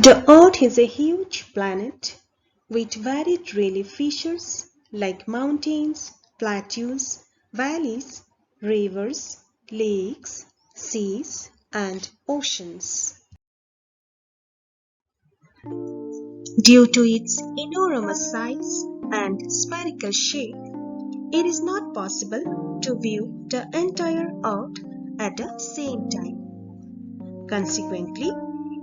The Earth is a huge planet with varied relief features like mountains, plateaus, valleys, rivers, lakes, seas, and oceans. Due to its enormous size and spherical shape, it is not possible to view the entire Earth at the same time. Consequently,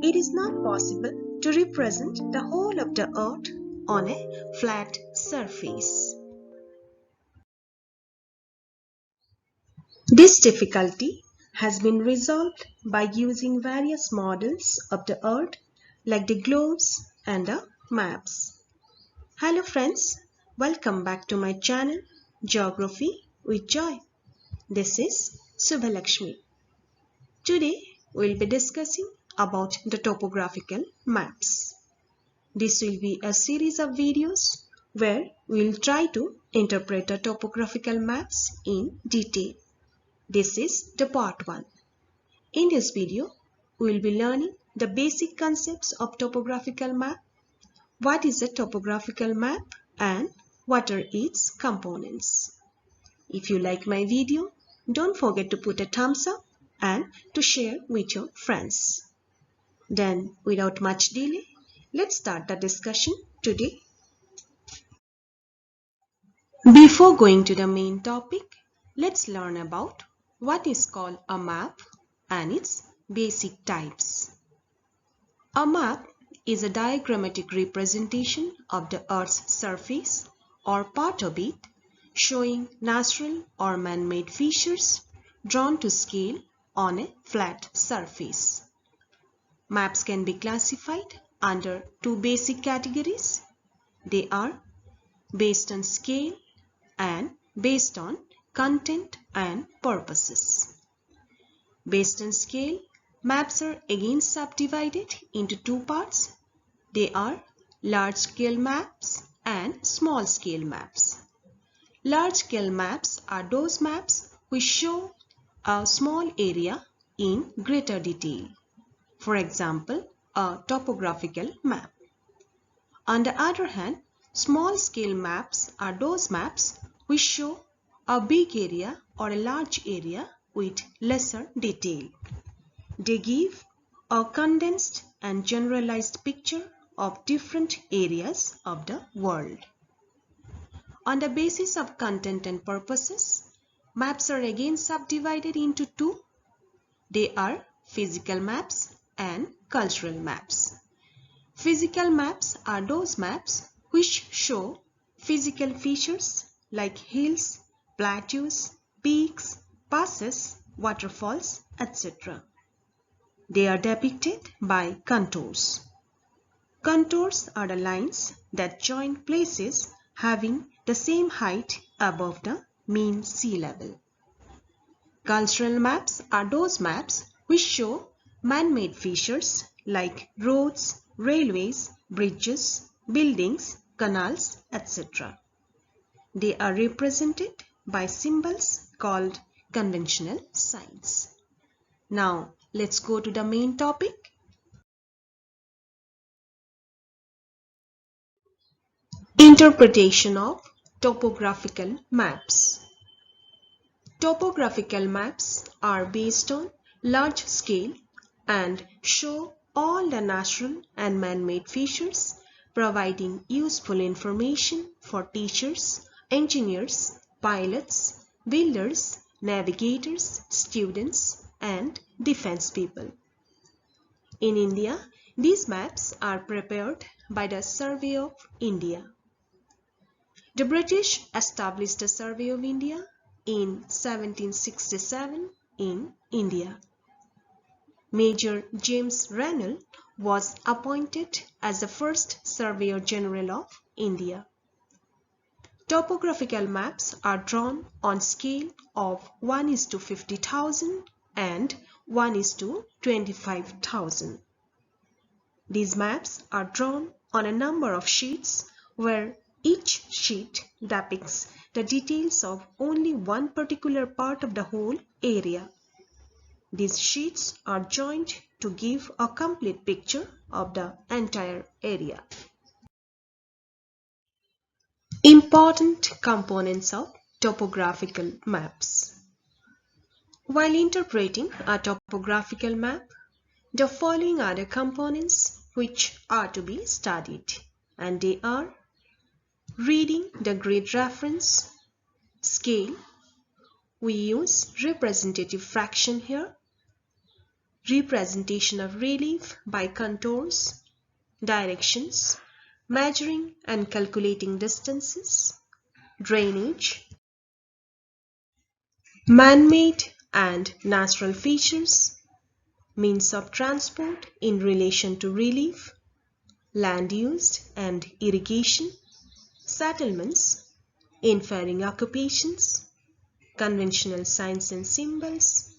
it is not possible to represent the whole of the Earth on a flat surface. This difficulty has been resolved by using various models of the Earth like the globes and the maps. Hello friends, welcome back to my channel Geography with Joy. This is Subhalakshmi. Today we'll be discussing about the topographical maps. This will be a series of videos where we'll try to interpret the topographical maps in detail. This is the part 1. In this video, we will be learning the basic concepts of topographical map, what is a topographical map and what are its components. If you like my video, don't forget to put a thumbs up and to share with your friends. Then, without much delay, let's start the discussion today. Before going to the main topic, let's learn about what is called a map and its basic types. A map is a diagrammatic representation of the Earth's surface or part of it, showing natural or man-made features drawn to scale on a flat surface. Maps can be classified under two basic categories. They are based on scale and based on content and purposes. Based on scale, maps are again subdivided into two parts. They are large-scale maps and small-scale maps. Large-scale maps are those maps which show a small area in greater detail. For example, a topographical map. On the other hand, small-scale maps are those maps which show a big area or a large area with lesser detail. They give a condensed and generalized picture of different areas of the world. On the basis of content and purposes, maps are again subdivided into two. They are physical maps and cultural maps. Physical maps are those maps which show physical features like hills, plateaus, peaks, passes, waterfalls, etc. They are depicted by contours. Contours are the lines that join places having the same height above the mean sea level. Cultural maps are those maps which show man-made features like roads, railways, bridges, buildings, canals, etc. They are represented by symbols called conventional signs. Now, let's go to the main topic. Interpretation of topographical maps. Topographical maps are based on large scale and show all the natural and man-made features, providing useful information for teachers, engineers, pilots, builders, navigators, students, and defense people. In India, these maps are prepared by the Survey of India. The British established the Survey of India in 1767 in India. Major James Rennell was appointed as the first Surveyor General of India. Topographical maps are drawn on scale of 1:50,000 and 1:25,000. These maps are drawn on a number of sheets where each sheet depicts the details of only one particular part of the whole area. These sheets are joined to give a complete picture of the entire area. Important components of topographical maps. While interpreting a topographical map, the following are the components which are to be studied, and they are reading the grid reference, scale, we use representative fraction here, representation of relief by contours, directions, measuring and calculating distances, drainage, man-made and natural features, means of transport in relation to relief, land used and irrigation, settlements, inferring occupations, conventional signs and symbols,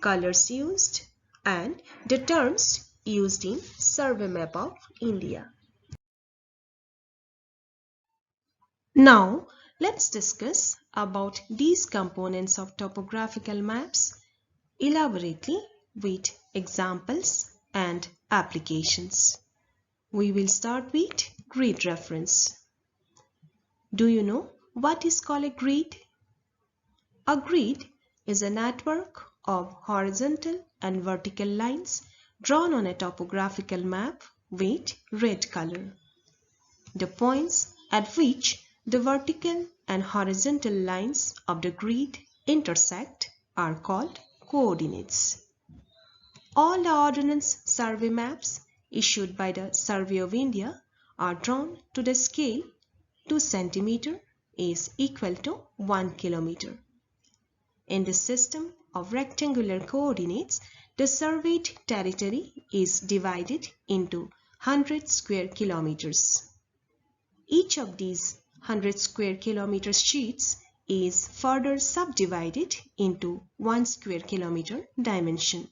colors used, and the terms used in Survey Map of India. Now, let's discuss about these components of topographical maps elaborately with examples and applications. We will start with grid reference. Do you know what is called a grid? A grid is a network of horizontal and vertical lines drawn on a topographical map with red color. The points at which the vertical and horizontal lines of the grid intersect are called coordinates. All the Ordnance Survey maps issued by the Survey of India are drawn to the scale 2 cm is equal to 1 km. In the system of rectangular coordinates, the surveyed territory is divided into 100 square kilometers. Each of these 100 square kilometer sheets is further subdivided into 1 square kilometer dimension.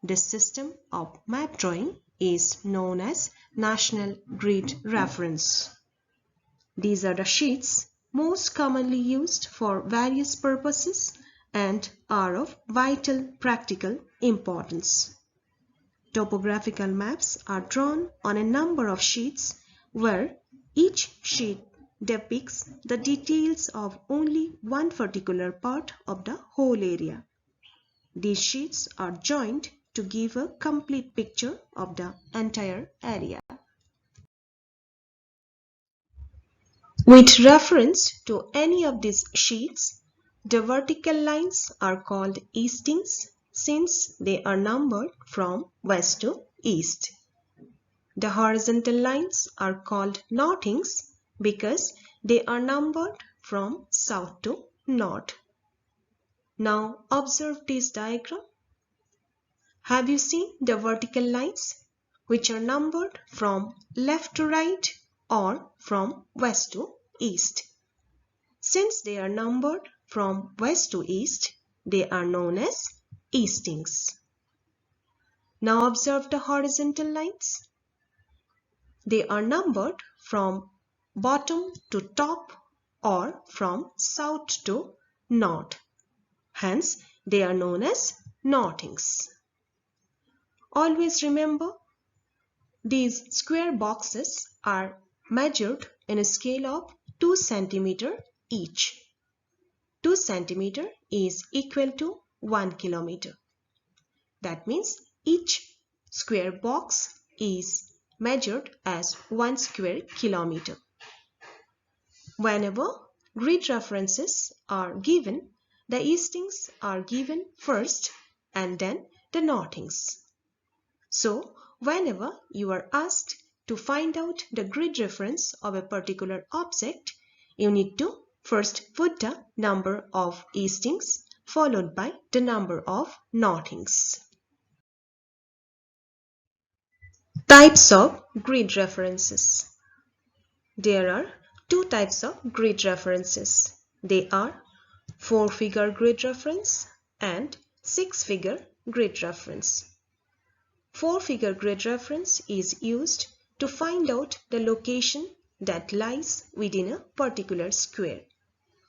This system of map drawing is known as National Grid Reference. These are the sheets most commonly used for various purposes and are of vital practical importance. Topographical maps are drawn on a number of sheets where each sheet depicts the details of only one particular part of the whole area. These sheets are joined to give a complete picture of the entire area. With reference to any of these sheets, the vertical lines are called eastings since they are numbered from west to east. The horizontal lines are called northings because they are numbered from south to north. Now observe this diagram. Have you seen the vertical lines which are numbered from left to right or from west to east? Since they are numbered from west to east, they are known as eastings. Now observe the horizontal lines. They are numbered from bottom to top or from south to north. Hence, they are known as northings. Always remember, these square boxes are measured in a scale of 2 cm each. 2 cm is equal to 1 km. That means each square box is measured as 1 square kilometer. Whenever grid references are given, the eastings are given first and then the northings. So, whenever you are asked to find out the grid reference of a particular object, you need to first put the number of eastings followed by the number of northings. Types of grid references. There are two types of grid references. They are 4-figure grid reference and 6-figure grid reference. 4-figure grid reference is used to find out the location that lies within a particular square,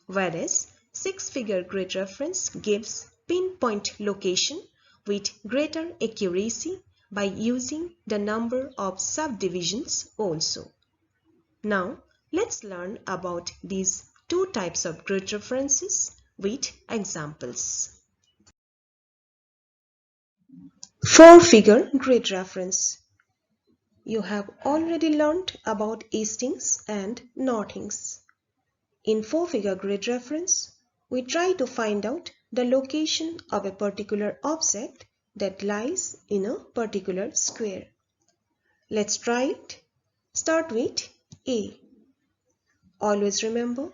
whereas 6-figure grid reference gives pinpoint location with greater accuracy by using the number of subdivisions also. Now, let's learn about these two types of grid references with examples. Four-figure grid reference. You have already learned about eastings and northings. In four-figure grid reference, we try to find out the location of a particular object that lies in a particular square. Let's try it. Start with A. Always remember,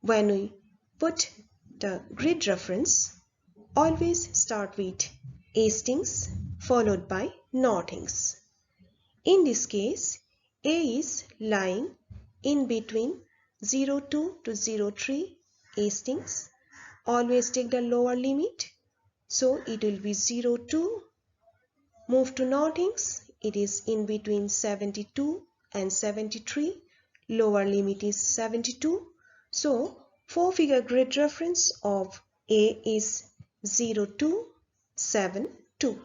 when we put the grid reference, always start with eastings followed by northings. In this case, A is lying in between 02 to 03 eastings. Always take the lower limit, so it will be 02. Move to northings, it is in between 72 and 73. Lower limit is 72. So, four-figure grid reference of A is 0272.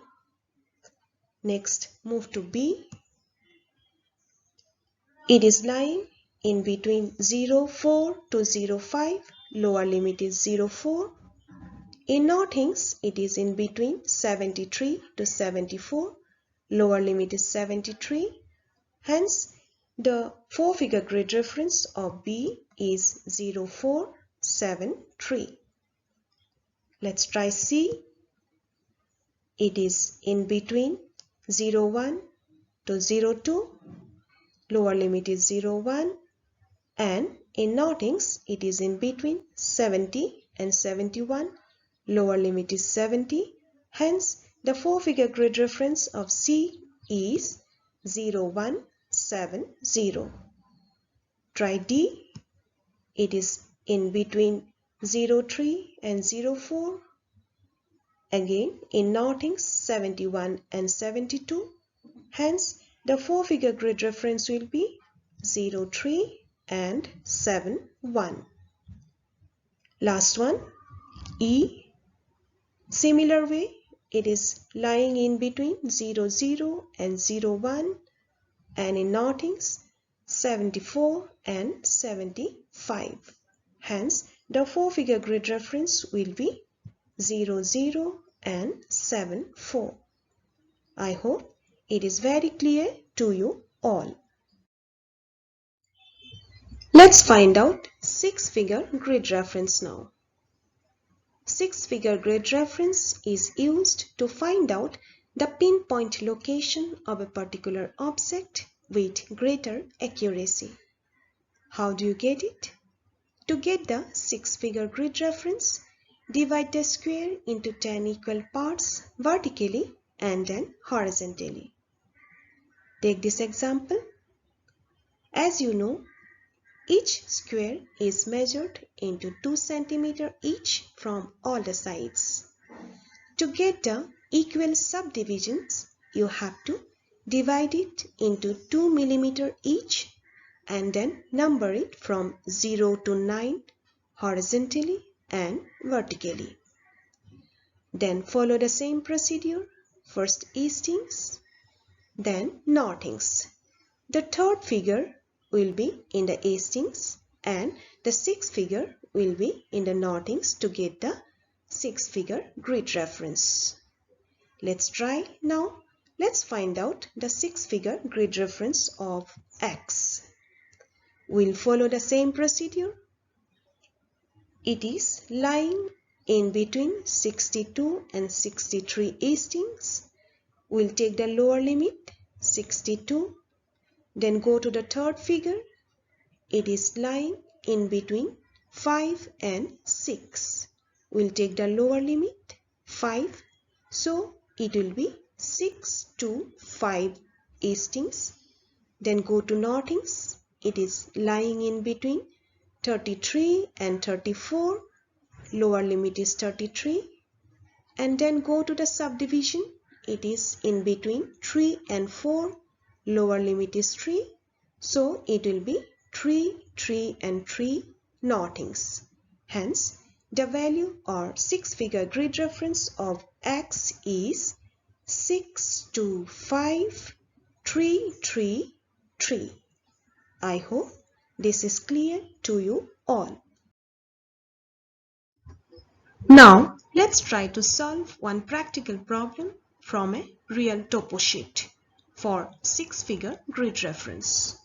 Next, move to B. It is lying in between 04 to 05. Lower limit is 04. In northings, it is in between 73 to 74. Lower limit is 73. Hence, the four-figure grid reference of B is 0473. Let's try C. It is in between 01 to 02. Lower limit is 01. And in northings, it is in between 70 and 71. Lower limit is 70. Hence, the four-figure grid reference of C is 0170. Try D. It is in between 03 and 04. Again, in northings 71 and 72. Hence, the four-figure grid reference will be 03 and 71. Last one, E. Similar way, it is lying in between 00 and 01, and in northings 74 and 75. Hence, the four-figure grid reference will be 00 and 74. I hope it is very clear to you all. Let's find out six-figure grid reference now. Six-figure grid reference is used to find out the pinpoint location of a particular object with greater accuracy. How do you get it? To get the six-figure grid reference, divide the square into 10 equal parts vertically and then horizontally. Take this example. As you know, each square is measured into 2 cm each from all the sides. To get the equal subdivisions, you have to divide it into 2 mm each and then number it from 0 to 9 horizontally and vertically. Then follow the same procedure, first eastings, then northings. The third figure will be in the eastings and the sixth figure will be in the northings to get the six-figure grid reference. Let's try now. Let's find out the six-figure grid reference of X. We'll follow the same procedure. It is lying in between 62 and 63 eastings. We'll take the lower limit, 62. Then go to the third figure. It is lying in between 5 and 6. We'll take the lower limit, 5. So it will be 6 to 5 eastings. Then go to northings. It is lying in between 33 and 34. Lower limit is 33. And then go to the subdivision. It is in between 3 and 4. Lower limit is 3. So it will be 3, 3 and 3 northings. Hence, The value or six-figure grid reference of X is 625333. I hope this is clear to you all. Now let's try to solve one practical problem from a real topo sheet for six-figure grid reference.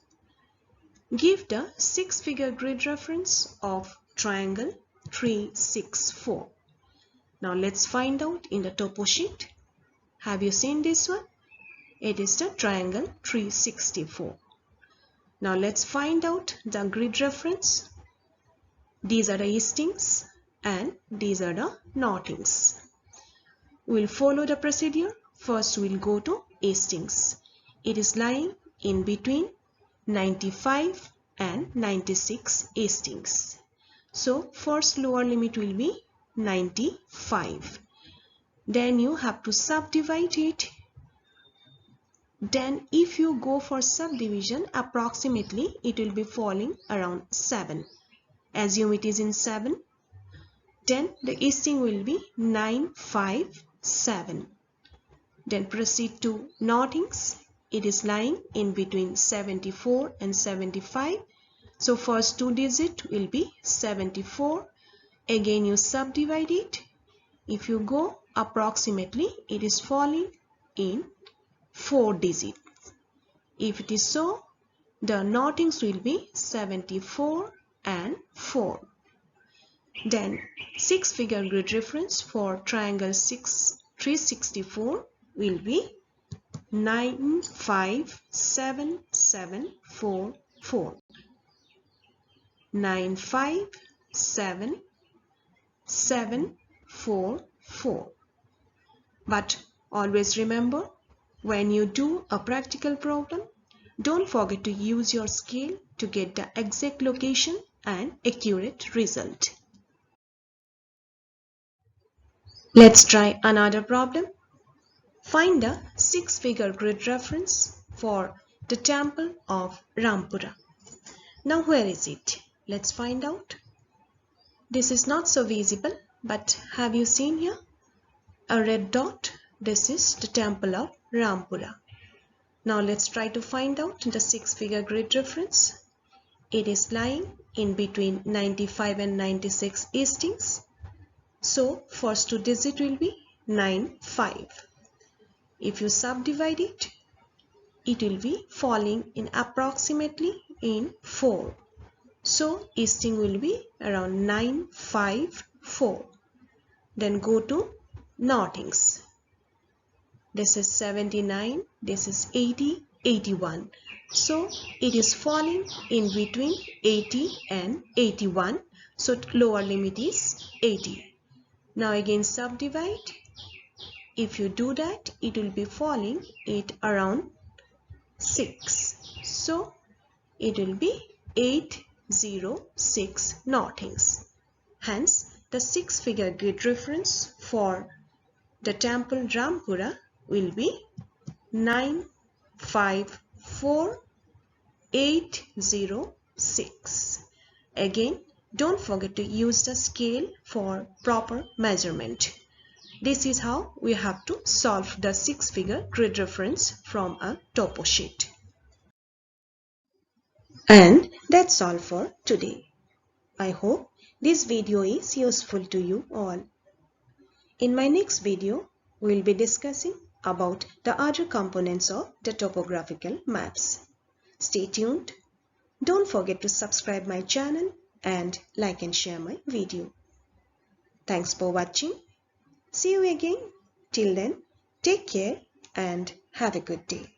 Give the six-figure grid reference of triangle 364. Now let's find out in the topo sheet. Have you seen this one? It is the triangle 364. Now let's find out the grid reference. These are the eastings and these are the northings. We'll follow the procedure. First we'll go to eastings. It is lying in between 95 and 96 eastings. So first lower limit will be 95. Then you have to subdivide it. Then if you go for subdivision, approximately it will be falling around 7. Assume it is in 7. Then the easting will be 957. Then proceed to northings. It is lying in between 74 and 75. So first two digit will be 74. Again you subdivide it. If you go approximately, it is falling in 4 digits. If it is so, the northings will be 74 and 4. Then six-figure grid reference for triangle 364 will be 95774. 95774. But always remember, when you do a practical problem, don't forget to use your scale to get the exact location and accurate result. Let's try another problem. Find the six-figure grid reference for the temple of Rampura. Now where is it? Let's find out. This is not so visible, but have you seen here? A red dot. This is the temple of Rampura. Now let's try to find out the six-figure grid reference. It is lying in between 95 and 96 eastings. So first two digit will be 95. If you subdivide it, it will be falling in approximately in 4. So easting will be around 954. Then go to northings. This is 79, this is 80, 81. So it is falling in between 80 and 81. So lower limit is 80. Now again subdivide. If you do that, it will be falling at around 6. So it will be 806 northings. Hence the six-figure grid reference for the temple Rampura will be 954806. Again, don't forget to use the scale for proper measurement. This is how we have to solve the six-figure grid reference from a topo sheet. And that's all for today. I hope this video is useful to you all. In my next video, we will be discussing about the other components of the topographical maps. Stay tuned. Don't forget to subscribe my channel and like and share my video. Thanks for watching. See you again. Till then, take care and have a good day.